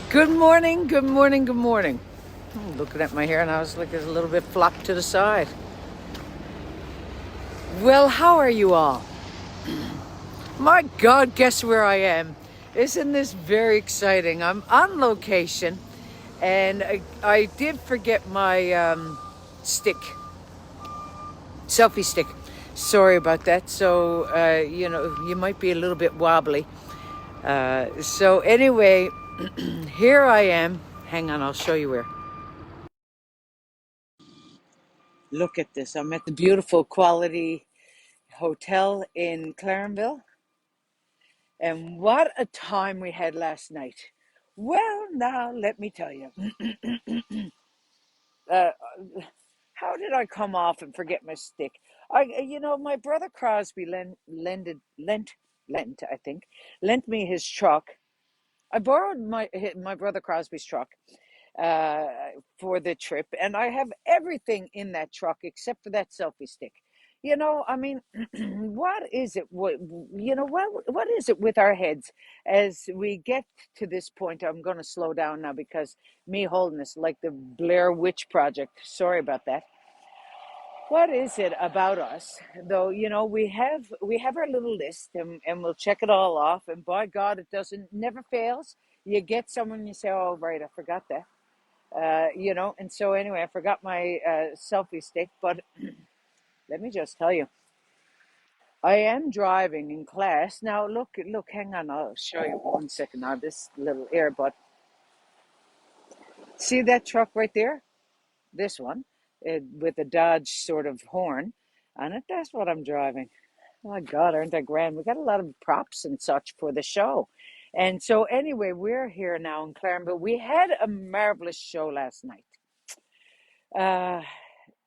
Good morning, good morning, good morning. I'm looking at my hair and I was like, it's a little bit flopped to the side. Well, how are you all? My God, guess where I am? Isn't this very exciting? I'm on location and I did forget my stick, selfie stick. Sorry about that. So, you might be a little bit wobbly. So anyway, here I am. Hang on, I'll show you where. Look at this. I'm at the beautiful Quality Hotel in Clarenville. And what a time we had last night. Well, now, let me tell you. uh, how did I come off and forget my stick? My brother Crosby lent me his truck. I borrowed my brother Crosby's truck uh, for the trip, and I have everything in that truck except for that selfie stick. I mean, what is it? What is it with our heads as we get to this point? I'm going to slow down now because me holding this like the Blair Witch Project. Sorry about that. What is it about us, though? We have our little list, and we'll check it all off. And by God, it doesn't never fails. You get someone, you say, "Oh, right, I forgot that." And so anyway, I forgot my selfie stick, but let me just tell you, I am driving in class. Now, look, hang on, I'll show you 1 second now, this little earbud. See that truck right there? This one, with a Dodge sort of horn on it. That's what I'm driving. Oh my God, aren't they grand? We got a lot of props and such for the show. And so anyway, we're here now in Clarenville. We had a marvelous show last night. Uh,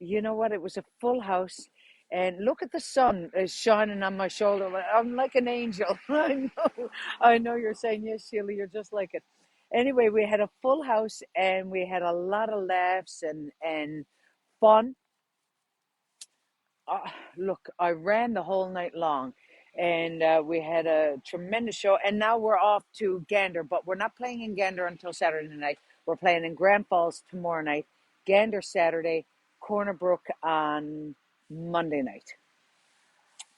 You know what? It was a full house. And look at the sun shining on my shoulder. I'm like an angel. I know you're saying, yes, Sheila, you're just like it. Anyway, we had a full house and we had a lot of laughs and fun. Uh, Look, I ran the whole night long and we had a tremendous show. And now we're off to Gander, but we're not playing in Gander until Saturday night. We're playing in Grand Falls tomorrow night, Gander Saturday, Corner Brook on Monday night.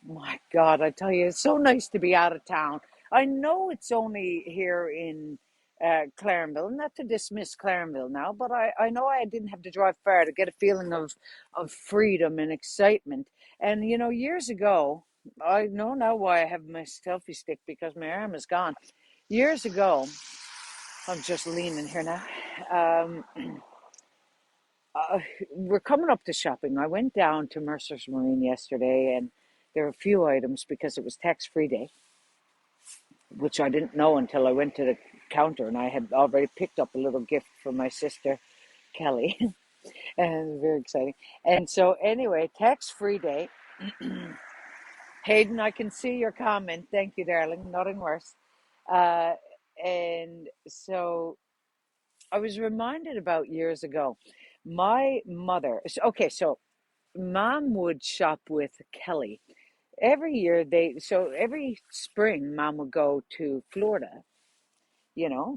My God, I tell you, it's so nice to be out of town. I know it's only here in Clarenville, not to dismiss Clarenville now, but I know I didn't have to drive far to get a feeling of freedom and excitement. And, years ago, I know now why I have my selfie stick because my arm is gone. Years ago, I'm just leaning here now. Um, uh, we're coming up to shopping. I went down to Mercer's Marine yesterday, and there were a few items because it was tax-free day, which I didn't know until I went to the counter, and I had already picked up a little gift for my sister Kelly, and it was very exciting. And so, anyway, tax-free day. Hayden, I can see your comment. Thank you, darling. Nothing worse. Uh, and so I was reminded about years ago. My mother. Okay, so Mom would shop with Kelly. Every year every spring Mom would go to Florida,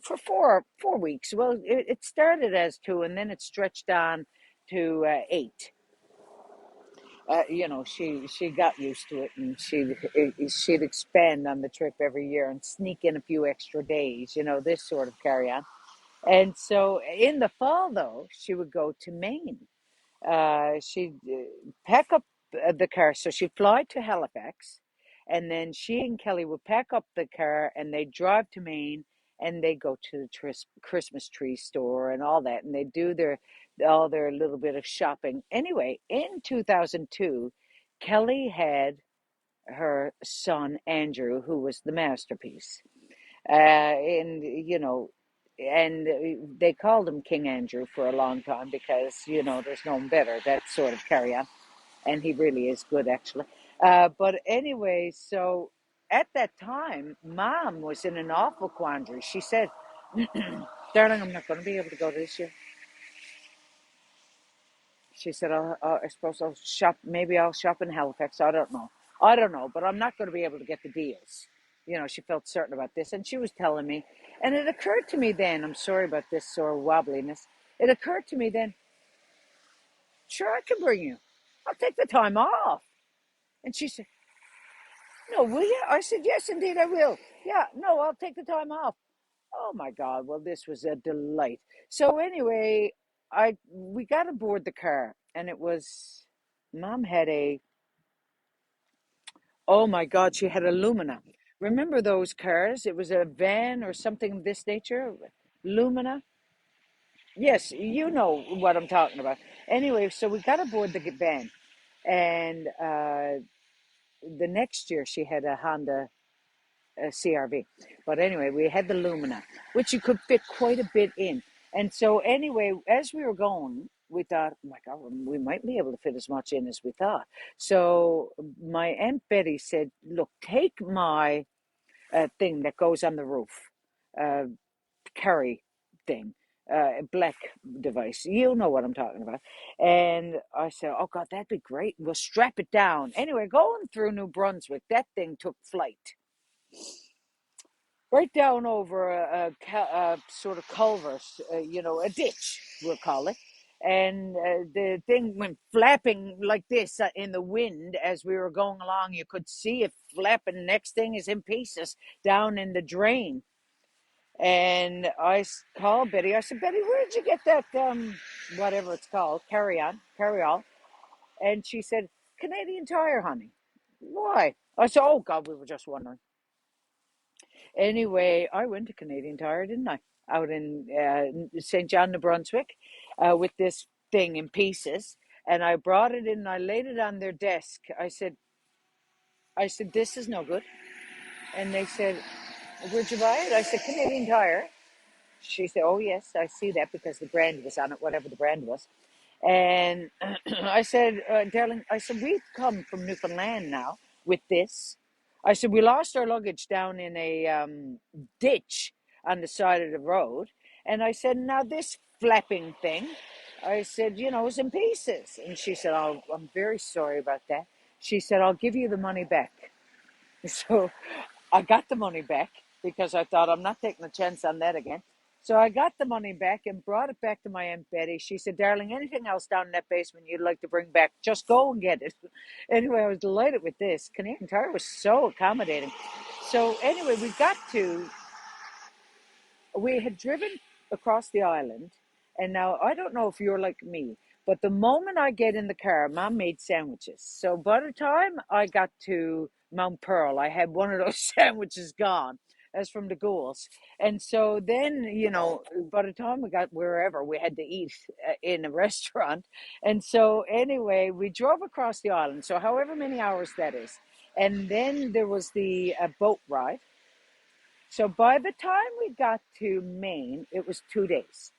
for four weeks. Well, it started as two and then it stretched on to 8. She got used to it and she'd expand on the trip every year and sneak in a few extra days, this sort of carry on. And so in the fall though, she would go to Maine. She'd pack up the car. So she'd fly to Halifax, and then she and Kelly would pack up the car and they'd drive to Maine and they go to the Christmas tree store and all that. And they do all their little bit of shopping. Anyway, in 2002, Kelly had her son, Andrew, who was the masterpiece. And they called him King Andrew for a long time because there's no one better, that sort of carry on, and he really is good actually. But anyway, so at that time Mom was in an awful quandary. She said, darling, I'm not going to be able to go this year. She said, I suppose I'll shop, maybe I'll shop in Halifax. I don't know, but I'm not going to be able to get the deals. she felt certain about this. And she was telling me, and it occurred to me then, I'm sorry about this sort of wobbliness. It occurred to me then, sure, I can bring you. I'll take the time off. And she said, no, will you? I said, yes, indeed, I will. Yeah, no, I'll take the time off. Oh my God. Well, this was a delight. So anyway, we got aboard the car and it was, Mom had oh my God, she had a Lumina. Remember those cars? It was a van or something of this nature. Lumina. Yes, you know what I'm talking about. Anyway, so we got aboard the van and the next year she had a Honda CRV. But anyway, we had the Lumina, which you could fit quite a bit in. And so anyway, as we were going, we thought, oh my God, we might be able to fit as much in as we thought. So my Aunt Betty said, look, take my thing that goes on the roof, uh, carry thing, black device. You know what I'm talking about. And I said, oh God, that'd be great. We'll strap it down. Anyway, going through New Brunswick, that thing took flight right down over a sort of culvert, a ditch, we'll call it. And the thing went flapping like this in the wind as we were going along. You could see it flapping. Next thing is in pieces down in the drain. And I called Betty. I said, Betty, where did you get that, whatever it's called, carry all? And she said, Canadian Tire, honey. Why? I said, oh God, we were just wondering. Anyway, I went to Canadian Tire, didn't I? Out in St. John, New Brunswick, with this thing in pieces. And I brought it in and I laid it on their desk. I said, this is no good. And they said, where'd you buy it? I said, Canadian Tire. She said, oh, yes, I see that because the brand was on it, whatever the brand was. And I said, darling, I said, we've come from Newfoundland now with this. I said, we lost our luggage down in a ditch on the side of the road. And I said, now this flapping thing, I said, is in pieces. And she said, oh, I'm very sorry about that. She said, I'll give you the money back. So I got the money back because I thought I'm not taking a chance on that again. So I got the money back and brought it back to my Aunt Betty. She said, darling, anything else down in that basement you'd like to bring back, just go and get it. Anyway, I was delighted with this. Canadian Tire was so accommodating. So anyway, we had driven across the island, and now I don't know if you're like me, but the moment I get in the car, Mom made sandwiches. So by the time I got to Mount Pearl, I had one of those sandwiches gone. That's from the ghouls. And so then, by the time we got wherever, we had to eat in a restaurant. And so anyway, we drove across the island. So however many hours that is. And then there was the boat ride. So by the time we got to Maine, it was 2 days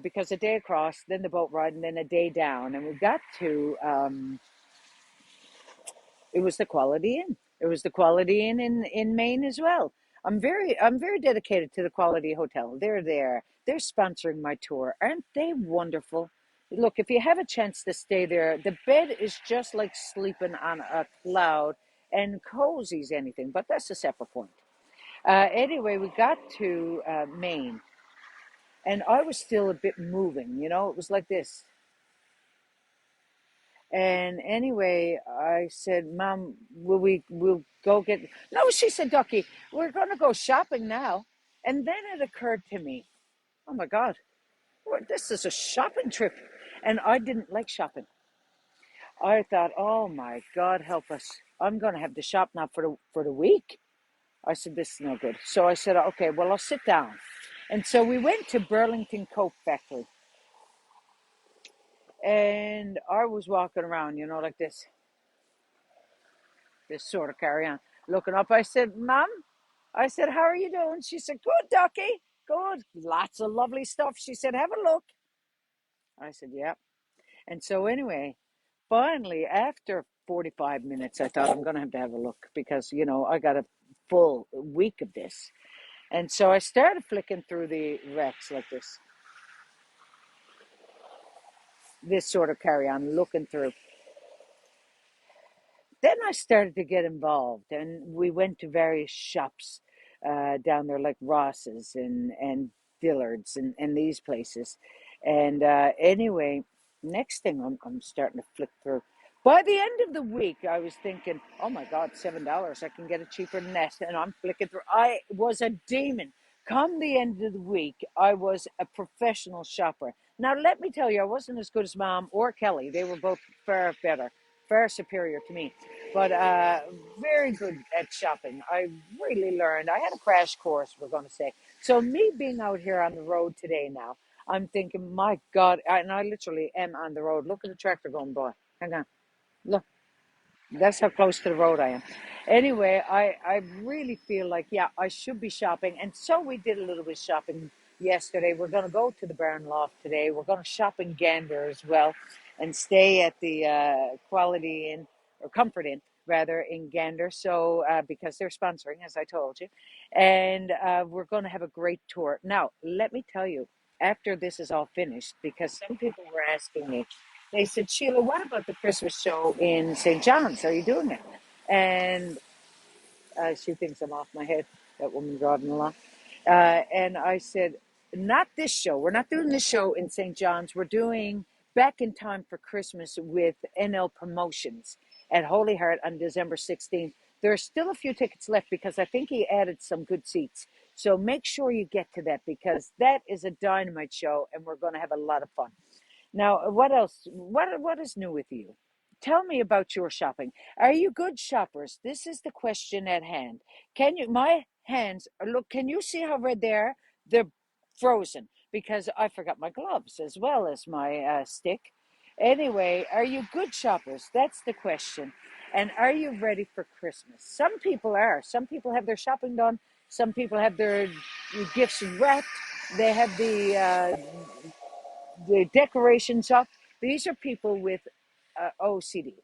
because a day across, then the boat ride, and then a day down. And we got to, it was the Quality Inn. It was the Quality Inn in Maine as well. I'm very dedicated to the Quality Hotel. They're there. They're sponsoring my tour. Aren't they wonderful? Look, if you have a chance to stay there, the bed is just like sleeping on a cloud and cozy as anything, but that's a separate point. Anyway, we got to Maine, and I was still a bit moving. It was like this. And anyway, I said, "Mom, we'll go get?" No, she said, "Ducky, we're going to go shopping now." And then it occurred to me, oh my God, this is a shopping trip, and I didn't like shopping. I thought, oh my God, help us! I'm going to have to shop now for the week. I said, this is no good. So I said, okay, well, I'll sit down. And so we went to Burlington Coat Factory. And I was walking around, like this sort of carry on, looking up. I said, Mom, I said, how are you doing? She said, good, Ducky, good. Lots of lovely stuff. She said, have a look. I said, yeah. And so anyway, finally, after 45 minutes, I thought I'm going to have a look because, I got a full week of this. And so I started flicking through the racks like this sort of carry on, looking through. then I started to get involved, and we went to various shops down there, like Ross's and Dillard's and these places. And anyway, next thing I'm starting to flick through. By the end of the week, I was thinking, "Oh my God, $7! I can get it cheaper than that." And I'm flicking through. I was a demon. Come the end of the week, I was a professional shopper. Now, let me tell you, I wasn't as good as Mom or Kelly. They were both far better, far superior to me, but very good at shopping. I really learned. I had a crash course, we're going to say. So, me being out here on the road today now, I'm thinking, my God, and I literally am on the road. Look at the tractor going by. Hang on. Look. That's how close to the road I am. Anyway, I really feel like, yeah, I should be shopping. And so we did a little bit of shopping yesterday. We're going to go to the Barn Loft today. We're going to shop in Gander as well and stay at the Quality Inn, or Comfort Inn, rather, in Gander. So, because they're sponsoring, as I told you. And we're going to have a great tour. Now, let me tell you, after this is all finished, because some people were asking me, they said, "Sheila, what about the Christmas show in St. John's? Are you doing it?" And she thinks I'm off my head, that woman driving along. And I said, "Not this show. We're not doing this show in St. John's. We're doing Back in Time for Christmas with NL Promotions at Holy Heart on December 16th. There are still a few tickets left because I think he added some good seats. So make sure you get to that, because that is a dynamite show and we're going to have a lot of fun." Now, what else? What is new with you? Tell me about your shopping. Are you good shoppers? This is the question at hand. Can you? My hands look. Can you see how red they are? They're frozen because I forgot my gloves as well as my stick. Anyway, are you good shoppers? That's the question. And are you ready for Christmas? Some people are. Some people have their shopping done. Some people have their gifts wrapped. They have the decorations up. These are people with OCD.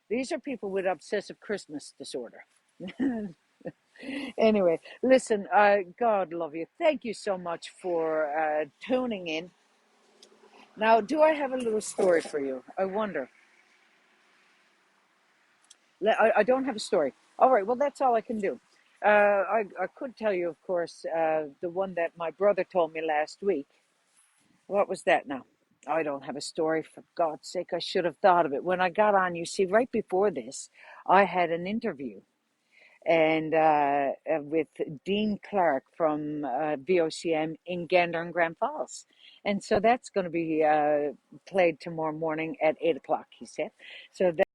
These are people with obsessive Christmas disorder. Anyway, listen, God love you. Thank you so much for tuning in. Now, do I have a little story for you? I wonder. I don't have a story. All right, well, that's all I can do. I could tell you, of course, the one that my brother told me last week. What was that now? I don't have a story, for God's sake. I should have thought of it. When I got on, you see, right before this, I had an interview and with Dean Clark from VOCM in Gander and Grand Falls. And so that's going to be played tomorrow morning at 8 o'clock, he said. So that